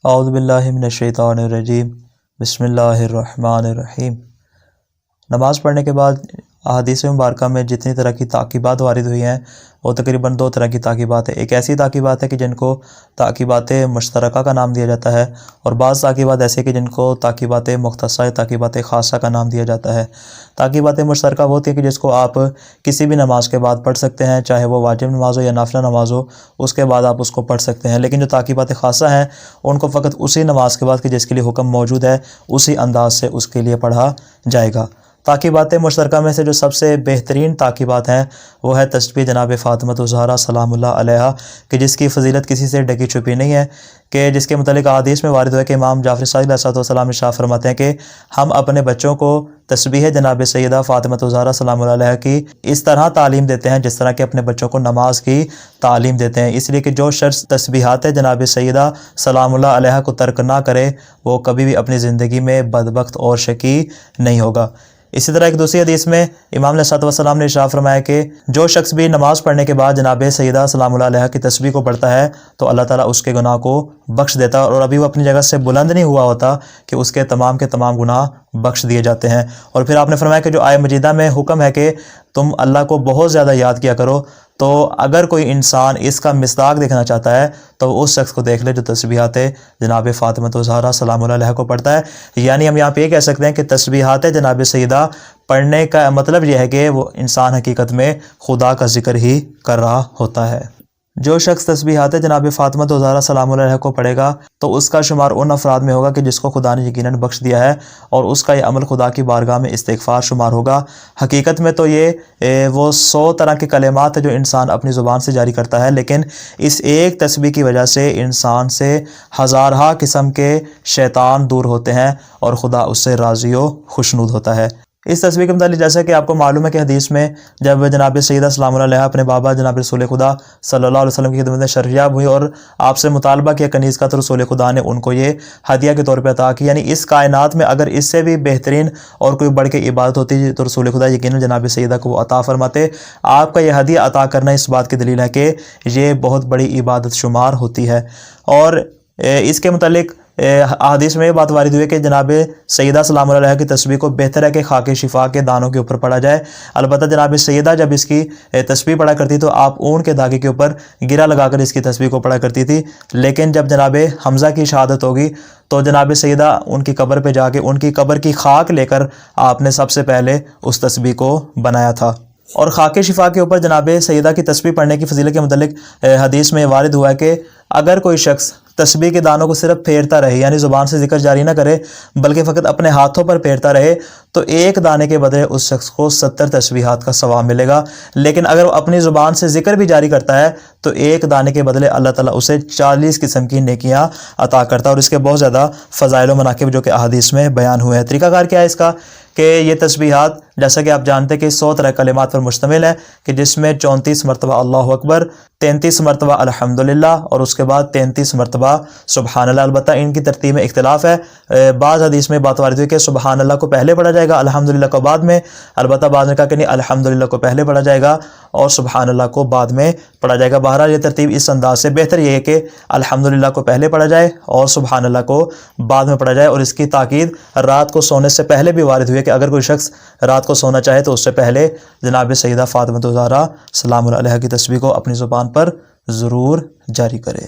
اعوذ باللہ من الشیطان الرجیم بسم اللہ الرحمن الرحیم۔ نماز پڑھنے کے بعد احادیث مبارکہ میں جتنی طرح کی تعقیبات وارد ہوئی ہیں وہ تقریباً دو طرح کی تعقیبات ہیں۔ ایک ایسی تعقیبات ہے کہ جن کو تعقیبات مشترکہ کا نام دیا جاتا ہے، اور بعض تعقیبات ایسے کہ جن کو تعقیبات مختصہ تعقیبات خاصہ کا نام دیا جاتا ہے۔ تعقیبات مشترکہ وہ ہوتی ہیں کہ جس کو آپ کسی بھی نماز کے بعد پڑھ سکتے ہیں، چاہے وہ واجب نماز ہو یا نافلہ نماز ہو، اس کے بعد آپ اس کو پڑھ سکتے ہیں۔ لیکن جو تعقیبات خاصہ ہیں ان کو فقط اسی نماز کے بعد کہ جس کے لیے حکم موجود ہے اسی انداز سے اس کے لیے پڑھا جائے گا۔ تعقیبات مشترکہ میں سے جو سب سے بہترین تعقیبات ہیں وہ ہے تسبیح جناب فاطمہ الزہرا سلام اللہ علیہا، کہ جس کی فضیلت کسی سے ڈکی چھپی نہیں ہے، کہ جس کے متعلق احادیث میں وارد ہوا ہے کہ امام جعفر صادق علیہ السلام ارشاد فرماتے ہیں کہ ہم اپنے بچوں کو تسبیح جناب سیدہ فاطمہ الزہرا سلام اللہ علیہا کی اس طرح تعلیم دیتے ہیں جس طرح کہ اپنے بچوں کو نماز کی تعلیم دیتے ہیں، اس لیے کہ جو شخص تسبیحات جناب سیدہ سلام اللہ علیہا کو ترک نہ کرے وہ کبھی بھی اپنی زندگی میں بدبخت اور شقی نہیں ہوگا۔ اسی طرح ایک دوسری حدیث میں امام علیہ السلام نے ارشاد فرمایا کہ جو شخص بھی نماز پڑھنے کے بعد جناب سیدہ سلام اللہ علیہا کی تسبیح کو پڑھتا ہے تو اللہ تعالیٰ اس کے گناہ کو بخش دیتا ہے، اور ابھی وہ اپنی جگہ سے بلند نہیں ہوا ہوتا کہ اس کے تمام گناہ بخش دیے جاتے ہیں۔ اور پھر آپ نے فرمایا کہ جو آیہ مجیدہ میں حکم ہے کہ تم اللہ کو بہت زیادہ یاد کیا کرو، تو اگر کوئی انسان اس کا مصداق دیکھنا چاہتا ہے تو اس شخص کو دیکھ لے جو تسبیحات جناب فاطمہ الزہرا سلام اللہ علیہا کو پڑھتا ہے۔ یعنی ہم یہاں پہ یہ کہہ سکتے ہیں کہ تسبیحات جناب سیدہ پڑھنے کا مطلب یہ ہے کہ وہ انسان حقیقت میں خدا کا ذکر ہی کر رہا ہوتا ہے۔ جو شخص تسبیحات جناب فاطمہ الزہرا سلام اللہ علیہا کو پڑھے گا تو اس کا شمار ان افراد میں ہوگا کہ جس کو خدا نے یقیناً بخش دیا ہے، اور اس کا یہ عمل خدا کی بارگاہ میں استغفار شمار ہوگا۔ حقیقت میں تو یہ وہ 100 طرح کے کلمات ہیں جو انسان اپنی زبان سے جاری کرتا ہے، لیکن اس ایک تسبیح کی وجہ سے انسان سے ہزارہا قسم کے شیطان دور ہوتے ہیں اور خدا اس سے راضی و خوشنود ہوتا ہے۔ اس تسبیح کے متعلق جیسا کہ آپ کو معلوم ہے کہ حدیث میں جب جناب سیدہ سلام اللہ علیہا اپنے بابا جناب رسول خدا صلی اللہ علیہ وسلم کی خدمت میں شرفیاب ہوئی اور آپ سے مطالبہ کیا کنیز کا، تو رسول خدا نے ان کو یہ ہدیہ کے طور پہ عطا کی۔ یعنی اس کائنات میں اگر اس سے بھی بہترین اور کوئی بڑھ کے عبادت ہوتی تو رسول خدا یقیناً جناب سیدہ کو وہ عطا فرماتے۔ آپ کا یہ ہدیہ عطا کرنا اس بات کی دلیل ہے کہ یہ بہت بڑی عبادت شمار ہوتی ہے۔ اور اس کے متعلق احادیث میں یہ بات وارد ہوئی کہ جناب سیدہ سلام اللہ علیہا کی تسبیح کو بہتر ہے کہ خاک شفا کے دانوں کے اوپر پڑھا جائے۔ البتہ جناب سیدہ جب اس کی تسبیح پڑھا کرتی تو آپ اون کے دھاگے کے اوپر گرہ لگا کر اس کی تسبیح کو پڑھا کرتی تھی، لیکن جب جناب حمزہ کی شہادت ہوگی تو جناب سیدہ ان کی قبر پہ جا کے ان کی قبر کی خاک لے کر آپ نے سب سے پہلے اس تسبیح کو بنایا تھا۔ اور خاک شفا کے اوپر جناب سیدہ کی تسبیح پڑھنے کی فضیلت کے متعلق حدیث میں وارد ہوا ہے کہ اگر کوئی شخص تسبیح کے دانوں کو صرف پھیرتا رہے، یعنی زبان سے ذکر جاری نہ کرے بلکہ فقط اپنے ہاتھوں پر پھیرتا رہے، تو ایک دانے کے بدلے اس شخص کو 70 تسبیحات کا ثواب ملے گا۔ لیکن اگر وہ اپنی زبان سے ذکر بھی جاری کرتا ہے تو ایک دانے کے بدلے اللہ تعالیٰ اسے 40 قسم کی نیکیاں عطا کرتا ہے، اور اس کے بہت زیادہ فضائل و مناقب جو کہ احادیث میں بیان ہوئے ہیں۔ طریقہ کار کیا ہے اس کا کہ یہ تسبیحات جیسا کہ آپ جانتے ہیں کہ 100 طرح کلمات پر مشتمل ہے، کہ جس میں 34 مرتبہ اللہ اکبر، 33 مرتبہ الحمدللہ، اور اس کے بعد 33 مرتبہ سبحان اللہ۔ البتہ ان کی ترتیب میں اختلاف ہے، بعض حدیث میں بات وارد ہوئی کہ سبحان اللہ کو پہلے پڑھا جائے گا، الحمدللہ کو بعد میں، البتہ بعض نے کہا کہ نہیں، الحمدللہ کو پہلے پڑھا جائے گا اور سبحان اللہ کو بعد میں پڑھا جائے گا۔ بہرحال یہ ترتیب اس انداز سے بہتر یہ ہے کہ الحمدللہ کو پہلے پڑھا جائے اور سبحان اللہ کو بعد میں پڑھا جائے۔ اور اس کی تاکید رات کو سونے سے پہلے بھی وارد ہوئی ہے کہ اگر کوئی شخص رات کو سونا چاہے تو اس سے پہلے جناب سیدہ فاطمہ الزہرا سلام اللہ علیہا کی تسبیح کو اپنی زبان پر ضرور جاری کرے۔